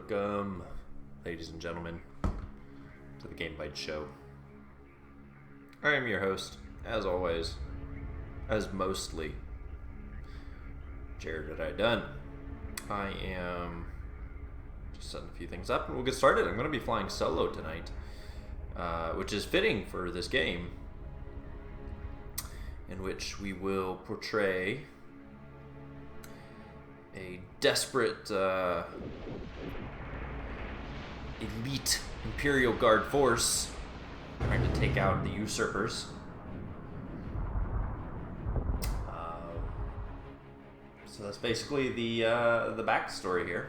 Welcome, ladies and gentlemen, to the Bytes show. I am your host, as always, as mostly, Jared at I Done. I am just setting a few things up and we'll get started. I'm going to be flying solo tonight, which is fitting for this game, in which we will portray a desperate elite Imperial Guard force trying to take out the usurpers. So that's basically the backstory here.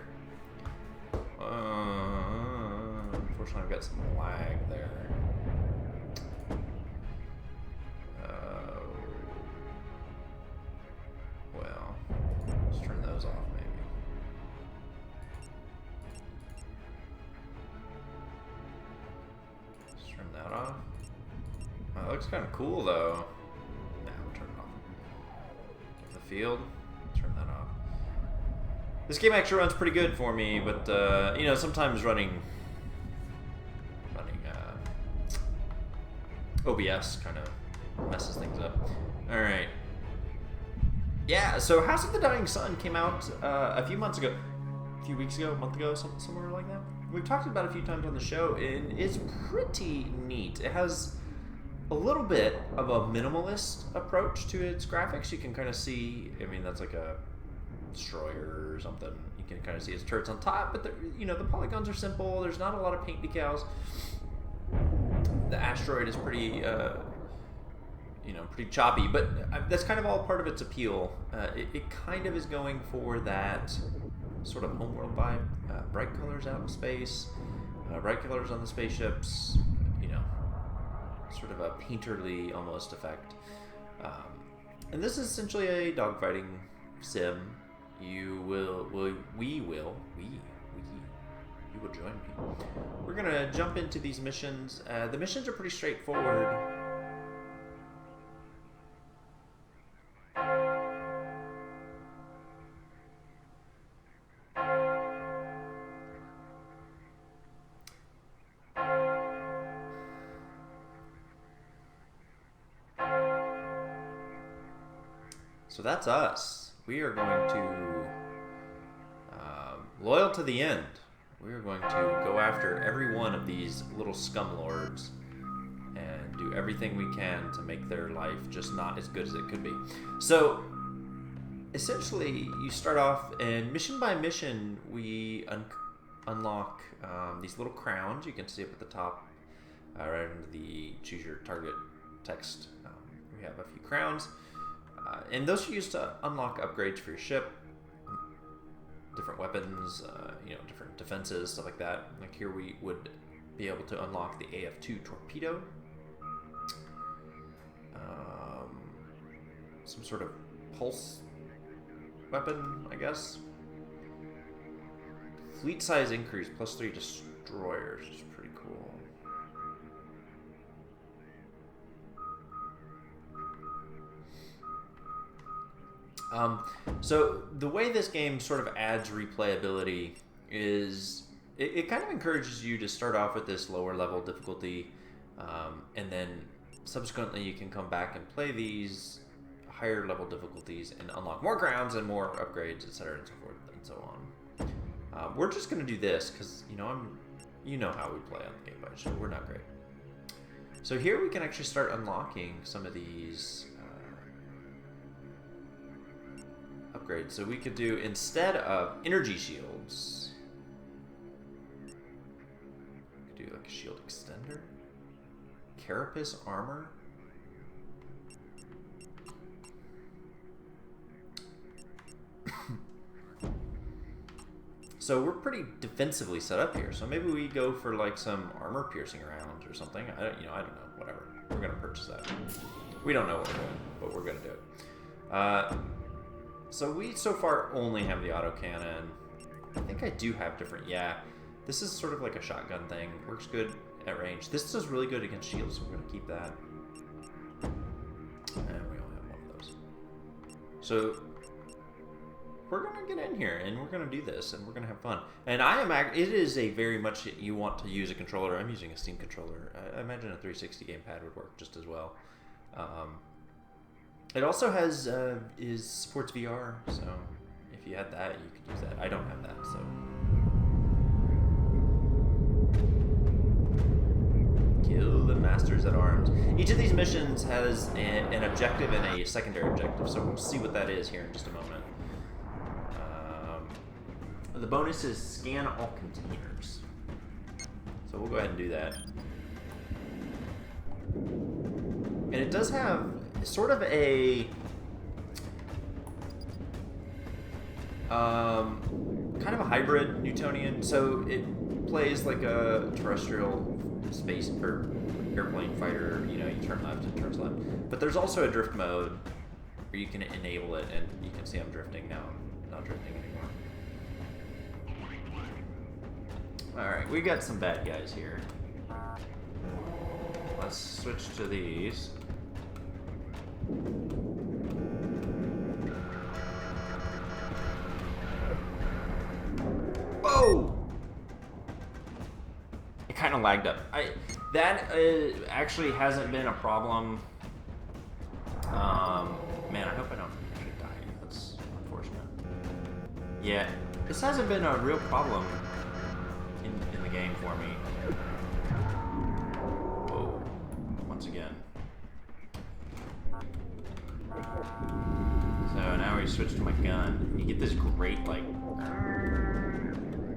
Unfortunately, I've got some lag there. Well, let's turn those off, maybe. Let's turn that off. Oh, that looks kind of cool, though. Nah, we'll turn it off. Give the field. Turn that off. This game actually runs pretty good for me, but you know, sometimes running OBS kind of messes things up. All right. Yeah. So, House of the Dying Sun came out a few weeks ago, a month ago, somewhere like that. We've talked about it a few times on the show, and it's pretty neat. It has a little bit of a minimalist approach to its graphics. You can kind of see, I mean, that's like a destroyer or something. You can kind of see its turrets on top, but the polygons are simple. There's not a lot of paint decals. The asteroid is pretty, pretty choppy, but that's kind of all part of its appeal. It kind of is going for that sort of homeworld vibe. Bright colors out in space, bright colors on the spaceships, sort of a painterly almost effect. And this is essentially a dogfighting sim. You will join me. We're gonna jump into these missions. The missions are pretty straightforward. So that's us. We are going to, loyal to the end, we are going to go after every one of these little scumlords and do everything we can to make their life just not as good as it could be. So, essentially, you start off, and mission by mission, we unlock these little crowns. You can see up at the top, right under the choose your target text. We have a few crowns. And those are used to unlock upgrades for your ship, different weapons, different defenses, stuff like that. Like here we would be able to unlock the AF-2 torpedo, some sort of pulse weapon, I guess. Fleet size increase, +3 destroyers, which is pretty cool. So the way this game sort of adds replayability is it kind of encourages you to start off with this lower level difficulty, and then subsequently you can come back and play these higher level difficulties and unlock more grounds and more upgrades, etc., and so forth and so on. We're just going to do this because how we play on the Game Bytes show. We're not great. So here we can actually start unlocking some of these upgrades. So we could do, instead of energy shields, we could do like a shield extender, carapace armor, so we're pretty defensively set up here. So maybe we go for like some armor piercing round or something. I don't know, whatever. We're gonna purchase that. We don't know what we're doing, but we're gonna do it. So we so far only have the autocannon. I think I do have different, this is sort of like a shotgun thing. Works good at range. This does really good against shields, so we're going to keep that. And we only have one of those. So we're gonna get in here and we're gonna do this and we're gonna have fun. And it is a very much you want to use a controller. I'm using a Steam controller. I imagine a 360 gamepad would work just as well. It also has supports VR, so if you had that, you could use that. I don't have that, so. Kill the Masters at Arms. Each of these missions has an objective and a secondary objective, so we'll see what that is here in just a moment. The bonus is scan all containers. So we'll go ahead and do that. And it does have sort of a kind of a hybrid Newtonian. So it plays like a terrestrial space or airplane fighter. You know, you turn left, it turns left. But there's also a drift mode where you can enable it, and you can see I'm drifting now. I'm not drifting anymore. Alright, we got some bad guys here. Let's switch to these. Whoa! It kind of lagged up. That actually hasn't been a problem. Man, I hope I don't actually die. That's unfortunate. Yeah, this hasn't been a real problem in the game for me. Whoa. Once again. So now we switch to my gun. You get this great, like,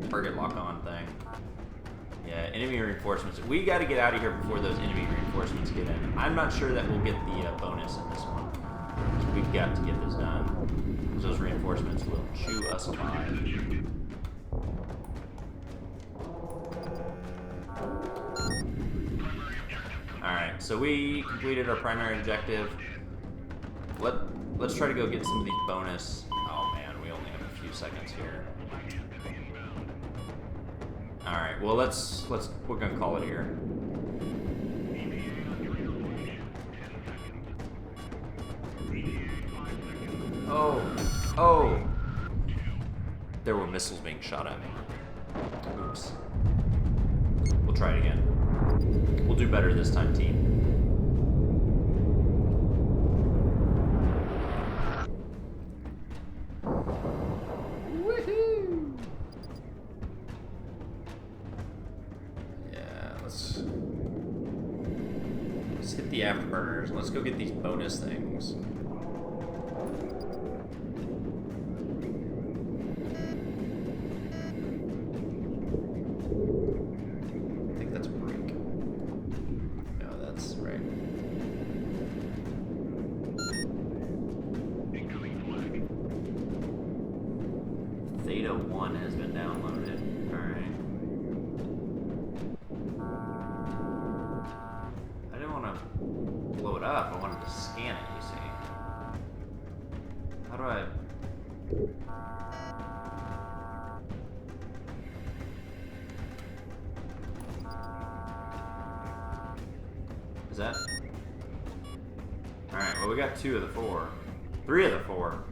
target lock-on thing. Yeah, enemy reinforcements. We got to get out of here before those enemy reinforcements get in. I'm not sure that we'll get the bonus in this one. So we've got to get this done. Because those reinforcements will chew us alive. Alright, so we completed our primary objective. Let's try to go get some of these bonus. Oh man, we only have a few seconds here. Alright, well we're gonna call it here. Oh! There were missiles being shot at me. Oops. We'll try it again. We'll do better this time, team. Woohoo! Yeah, let's hit the afterburners and let's go get these bonus things. Theta 1 has been downloaded. Alright. I didn't want to blow it up. I wanted to scan it, you see. How do I... Is that... Alright, well we got 2 of the 4. 3 of the 4.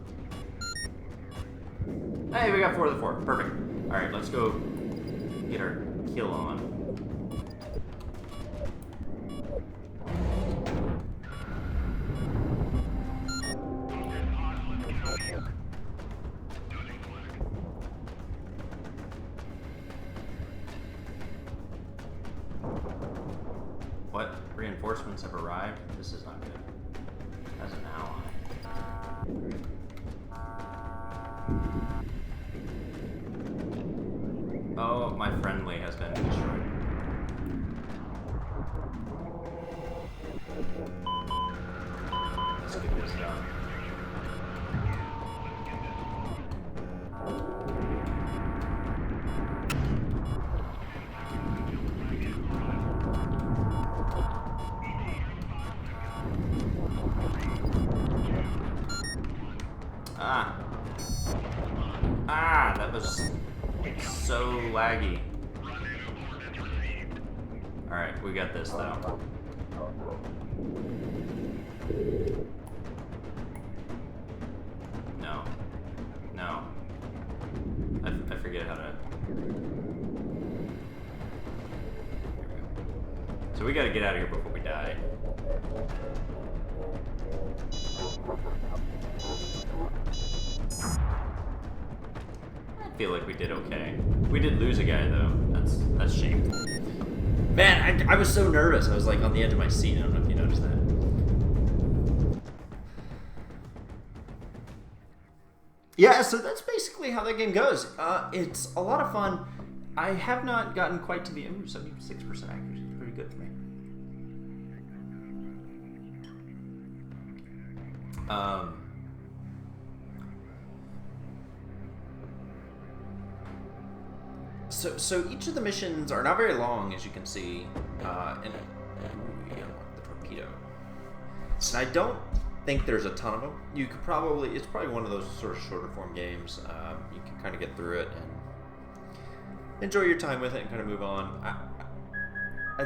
Hey, we got 4 of the 4. Perfect. Alright, let's go get our kill on. What? Reinforcements have arrived? This is not good. As an ally. Oh, my friendly has been destroyed. Let's get this done. That was so laggy. Alright, we got this though. No. No. we gotta get out of here before we die. I feel like we did okay. We did lose a guy though. That's shameful. Man, I was so nervous. I was like on the edge of my seat. I don't know if you noticed that. Yeah, so that's basically how that game goes. It's a lot of fun. I have not gotten quite to the 76% accuracy. It's pretty good for me. So each of the missions are not very long, as you can see. And the torpedo. And I don't think there's a ton of them. You could probably, it's probably one of those sort of shorter form games. You can kind of get through it and enjoy your time with it and kind of move on.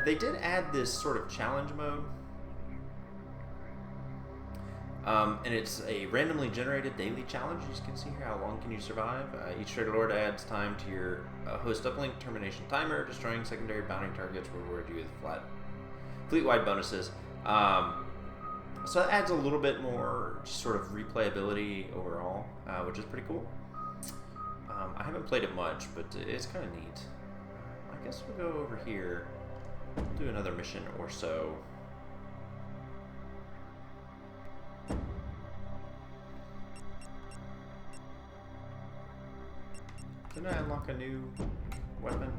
They did add this sort of challenge mode. And it's a randomly generated daily challenge. You can see here, how long can you survive? Each trader lord adds time to your host uplink termination timer. Destroying secondary bounty targets will reward you with fleet-wide bonuses. So that adds a little bit more just sort of replayability overall, which is pretty cool. I haven't played it much, but it's kind of neat. I guess we'll go over here, do another mission or so. Didn't I unlock a new weapon?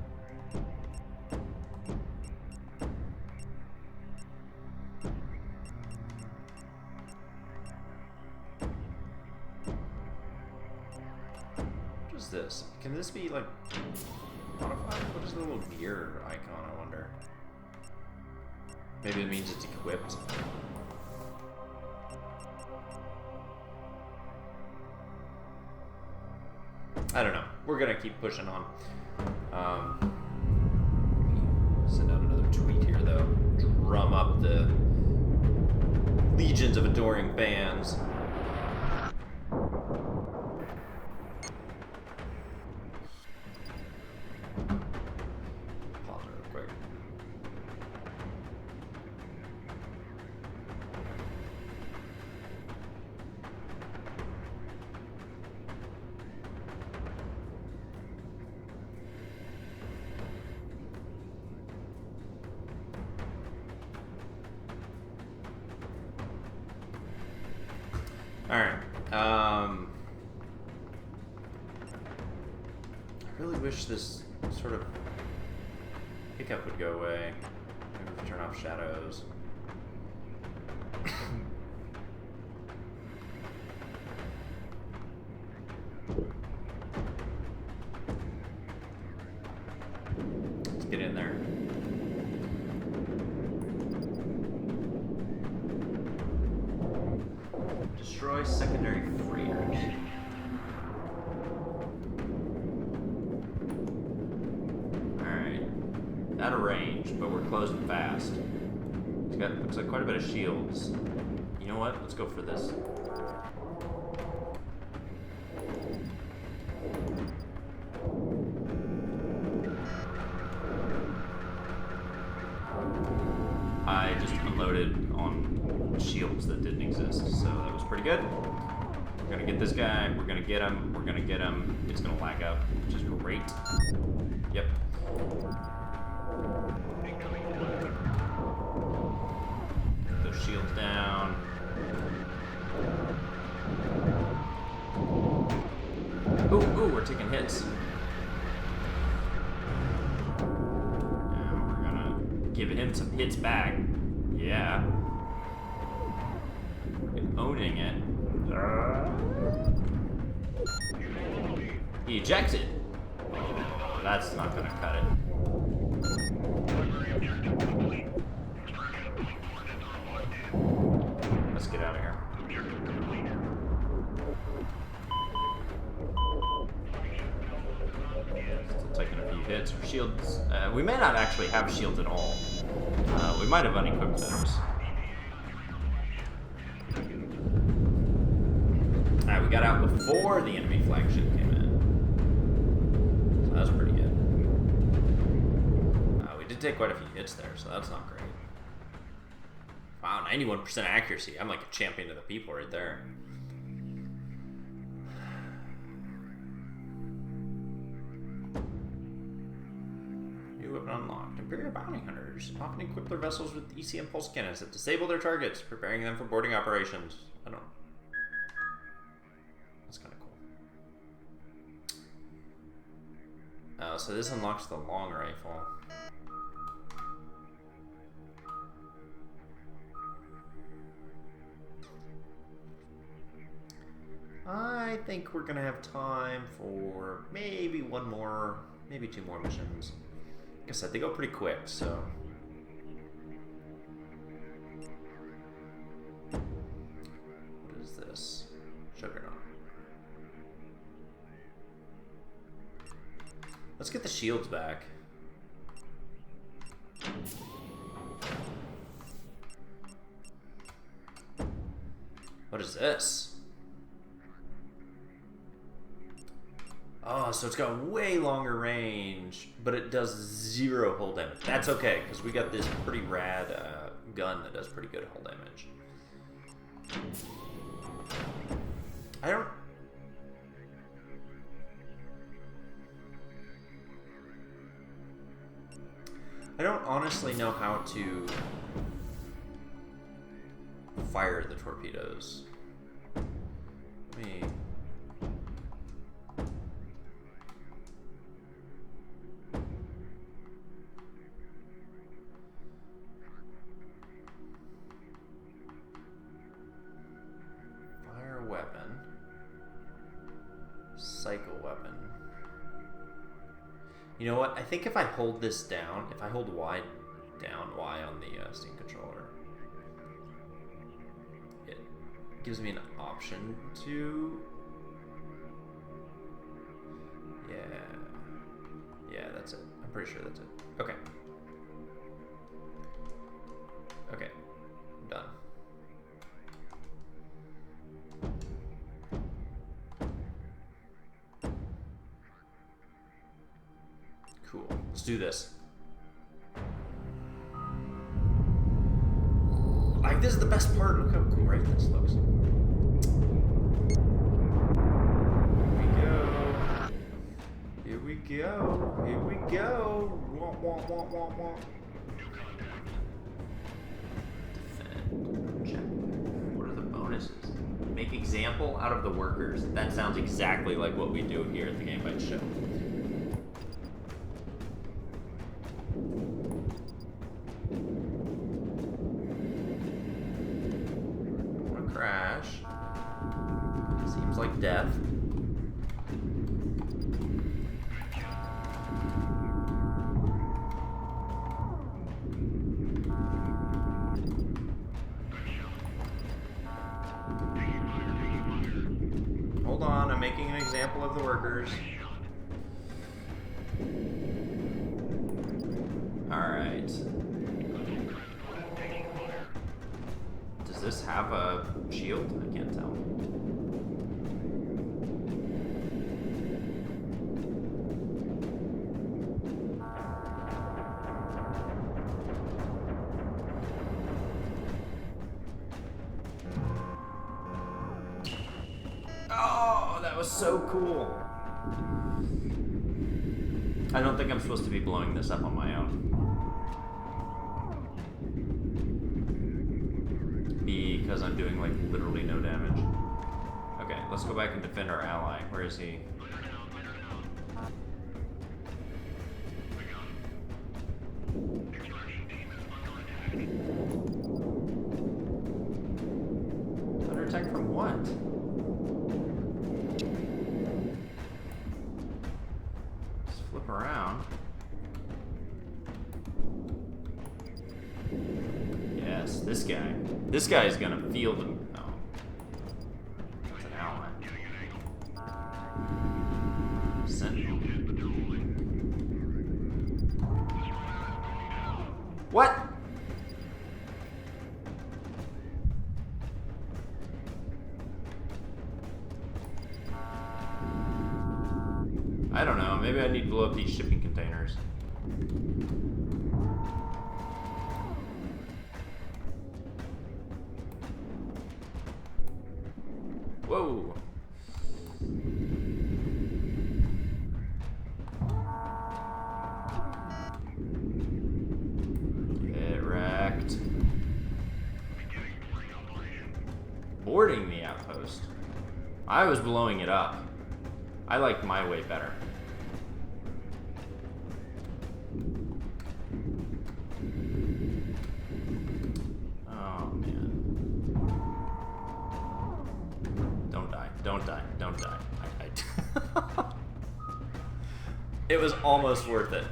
What is this? Can this be like modified? What is the little gear icon, I wonder? Maybe it means it's equipped. I don't know. We're gonna keep pushing on. Send out another tweet here, though. Drum up the legions of adoring fans. Pause real quick. Alright, I really wish this sort of hiccup would go away. Maybe we turn off shadows. Let's get in there. Destroy secondary freighters. Alright. Out of range, but we're closing fast. It's got, looks like quite a bit of shields. You know what? Let's go for this. I just unloaded on shields that didn't exist, so that was pretty good. We're gonna get this guy, we're gonna get him, we're gonna get him. It's gonna lag out, which is great. Yep. Get those shields down. Ooh, we're taking hits. And we're gonna give him some hits back. Yeah. Owning it. He ejected. That's not gonna cut it. Let's get out of here. Still taking a few hits. Our shields. We may not actually have shields at all. We might have unequipped those. Alright, we got out before the enemy flagship came in. So that was pretty good. We did take quite a few hits there, so that's not great. Wow, 91% accuracy. I'm like a champion of the people right there. New weapon unlocked. Imperial bounty hunters often equip their vessels with ECM pulse cannons that disable their targets, preparing them for boarding operations. I don't... That's kind of cool. So this unlocks the long rifle. I think we're gonna have time for maybe one more, maybe two more missions. Like I said, they go pretty quick, so. What is this? Juggernaut. Let's get the shields back. What is this? Oh, so it's got way longer range, but it does 0 hull damage. That's okay, because we got this pretty rad gun that does pretty good hull damage. I don't honestly know how to fire the torpedoes. Let me... weapon, cycle weapon. You know what? I think if I hold this down, if I hold Y down, Y on the Steam controller, it gives me an option to. Yeah, that's it. I'm pretty sure that's it. Okay. Okay, I'm done. Cool. Let's do this. Like, this is the best part. Look how great this looks. Here we go. Here we go. Wah, wah, wah, wah, wah. Defend. Check. What are the bonuses? Make example out of the workers. That sounds exactly like what we do here at the Game Bytes show. Crash. Seems like death. Hold on, I'm making an example of the workers. Alright. Does this have a shield? I can't tell. Oh, that was so cool. I don't think I'm supposed to be blowing this up on my own. Because I'm doing, like, literally no damage. Okay, let's go back and defend our ally. Where is he? Under attack from what? Just flip around. Yes, this guy. This guy is gonna feel them. Oh. That's an ally. Sentinel. What? I don't know. Maybe I need to blow up these shipping containers. Whoa. Get wrecked. Boarding the outpost. I was blowing it up. I liked my way better. Oh, man. Don't die. Don't die. Don't die. It was almost worth it.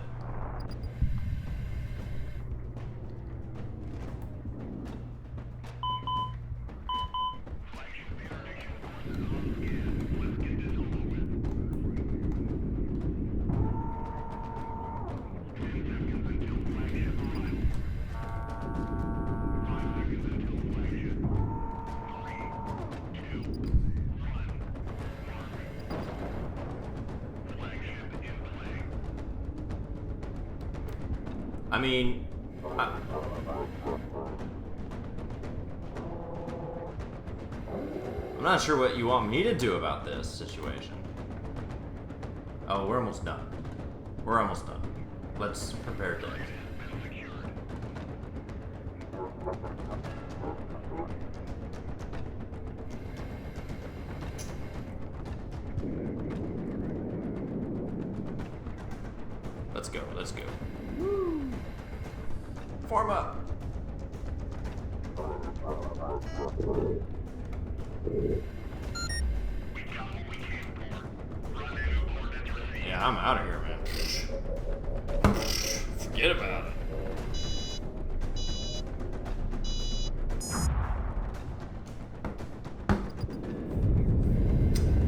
I mean, I'm not sure what you want me to do about this situation. Oh, we're almost done. We're almost done. Let's prepare to exit. Let's go, let's go. Woo. Form up. Yeah, I'm out of here, man. Forget about it.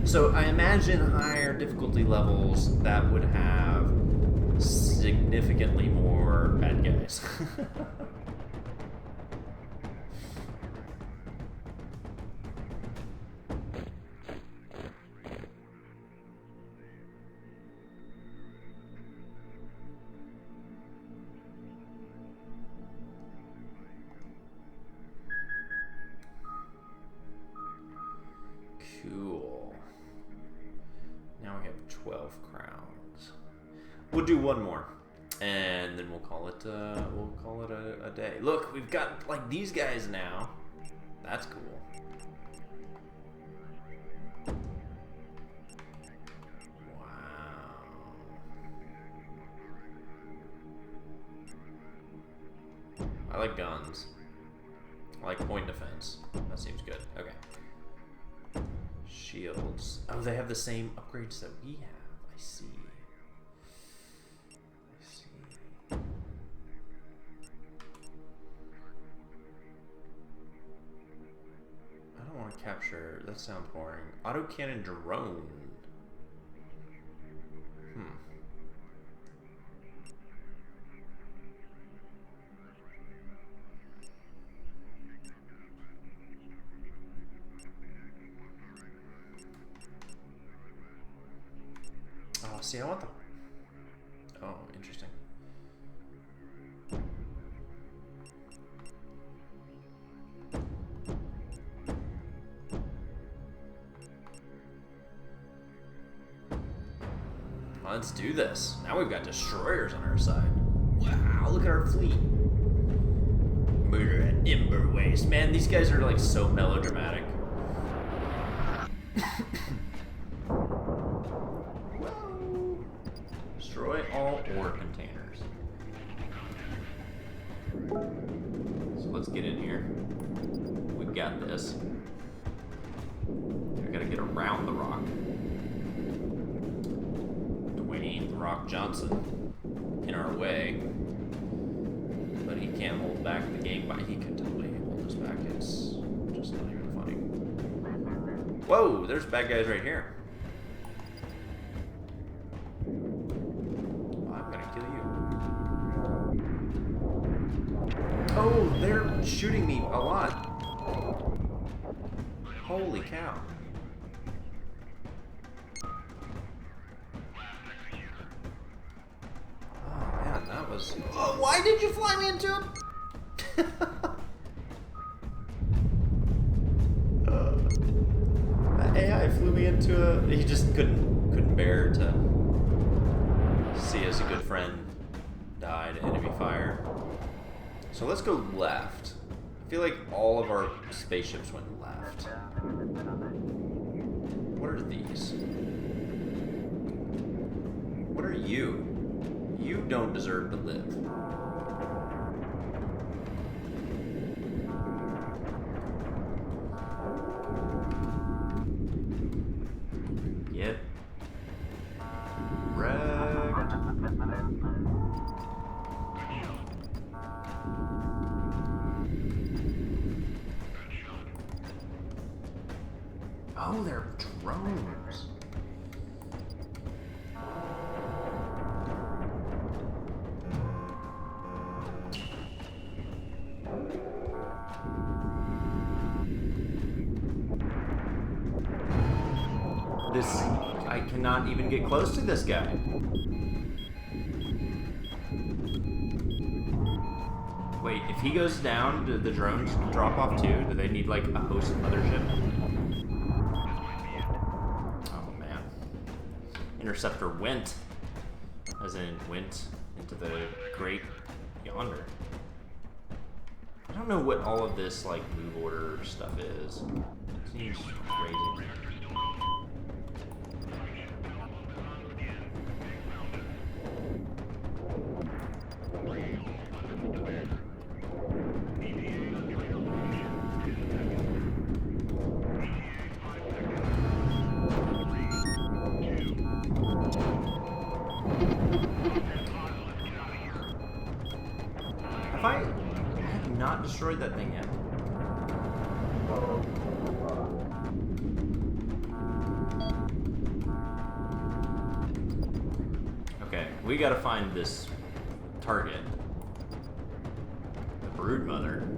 So I imagine higher difficulty levels that would have significantly more bad guys. Cool. Now we have 12 crowns. We'll do one more, and then we'll call it a day. Look, we've got like these guys now. That's cool. Wow. I like guns. I like point defense. That seems good. Okay. Shields. Oh, they have the same upgrades that we have. I see. I don't want to capture. That sounds boring. Autocannon drone. Oh, see, I want the... Oh, interesting. Let's do this. Now we've got destroyers on our side. Wow, look at our fleet. Murder at Ember Waste. Man, these guys are like so melodramatic. Destroy all ore containers. So let's get in here. We got this. We gotta get around the rock. Dwayne "The Rock" Johnson in our way. But he can't hold back the game, but he could totally hold us back. It's just not even funny. Whoa, there's bad guys right here. Oh, they're shooting me a lot. Holy cow. Oh man, that was... Oh, why did you fly me into him? That into a... He just couldn't bear to see as a good friend die to enemy fire. So let's go left. I feel like all of our spaceships went left. What are these? What are you? You don't deserve to live. Get wrecked. Oh, they're drones. I cannot even get close to this guy. Wait, if he goes down, do the drones drop off too? Do they need like a host mothership? Oh man. Interceptor went. As in went into the great yonder. I don't know what all of this like move order stuff is. It seems crazy. I have not destroyed that thing yet. Okay, we gotta find this target. The brood mother.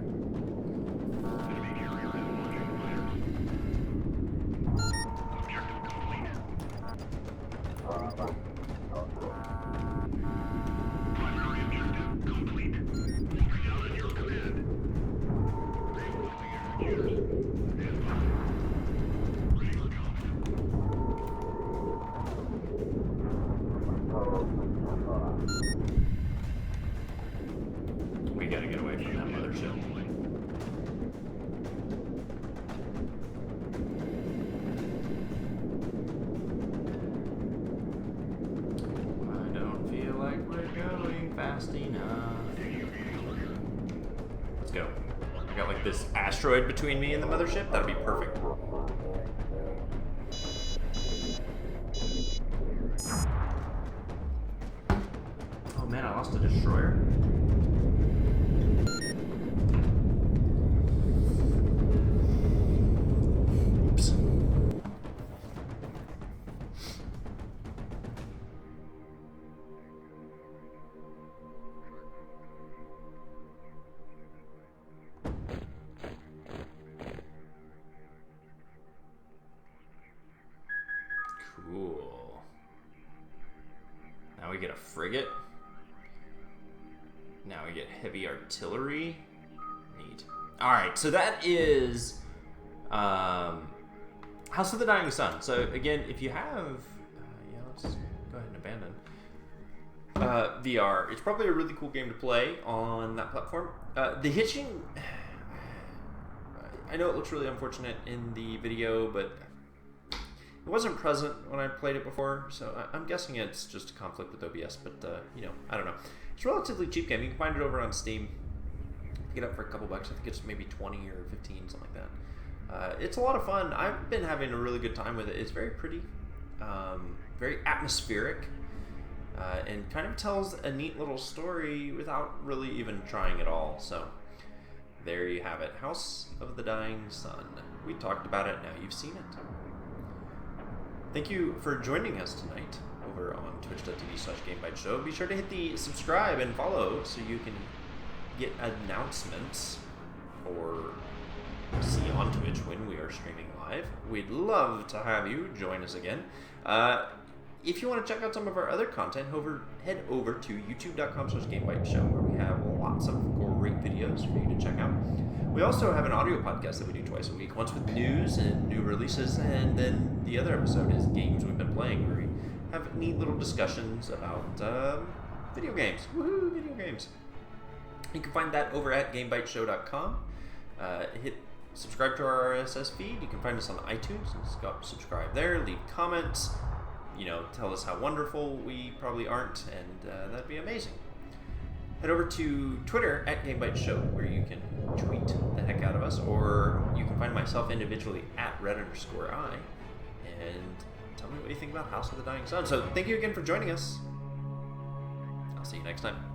We gotta get away from that mothership. I don't feel like we're going fast enough. Let's go. I got like this asteroid between me and the mothership. That'd be perfect. Oh man, I lost a destroyer. Oops. Cool. Now we get a frigate. Now we get heavy artillery. Neat. Alright, so that is House of the Dying Sun. So again, if you have yeah, let's go ahead and abandon VR. It's probably a really cool game to play on that platform. The hitching, I know it looks really unfortunate in the video, but it wasn't present when I played it before, so I'm guessing it's just a conflict with OBS, but, you know, I don't know. It's a relatively cheap game. You can find it over on Steam. Pick it up for a couple bucks. I think it's maybe 20 or 15, something like that. It's a lot of fun. I've been having a really good time with it. It's very pretty, very atmospheric, and kind of tells a neat little story without really even trying at all. So there you have it. House of the Dying Sun. We talked about it. Now you've seen it. Thank you for joining us tonight over on twitch.tv/GameBytes. Be sure to hit the subscribe and follow so you can get announcements or see on Twitch when we are streaming live. We'd love to have you join us again. If you want to check out some of our other content, head over to youtube.com/GameBytesShow, where we have lots of great videos for you to check out. We also have an audio podcast that we do twice a week, once with news and new releases, and then the other episode is games we've been playing, where we have neat little discussions about video games. Woohoo, video games. You can find that over at GameBytesShow.com. Hit subscribe to our RSS feed. You can find us on iTunes and subscribe there. Leave comments. Tell us how wonderful we probably aren't, and that'd be amazing. Head over to Twitter at GameBytesShow, where you can tweet the heck out of us, or you can find myself individually at red_I, and tell me what you think about House of the Dying Sun. So thank you again for joining us. I'll see you next time.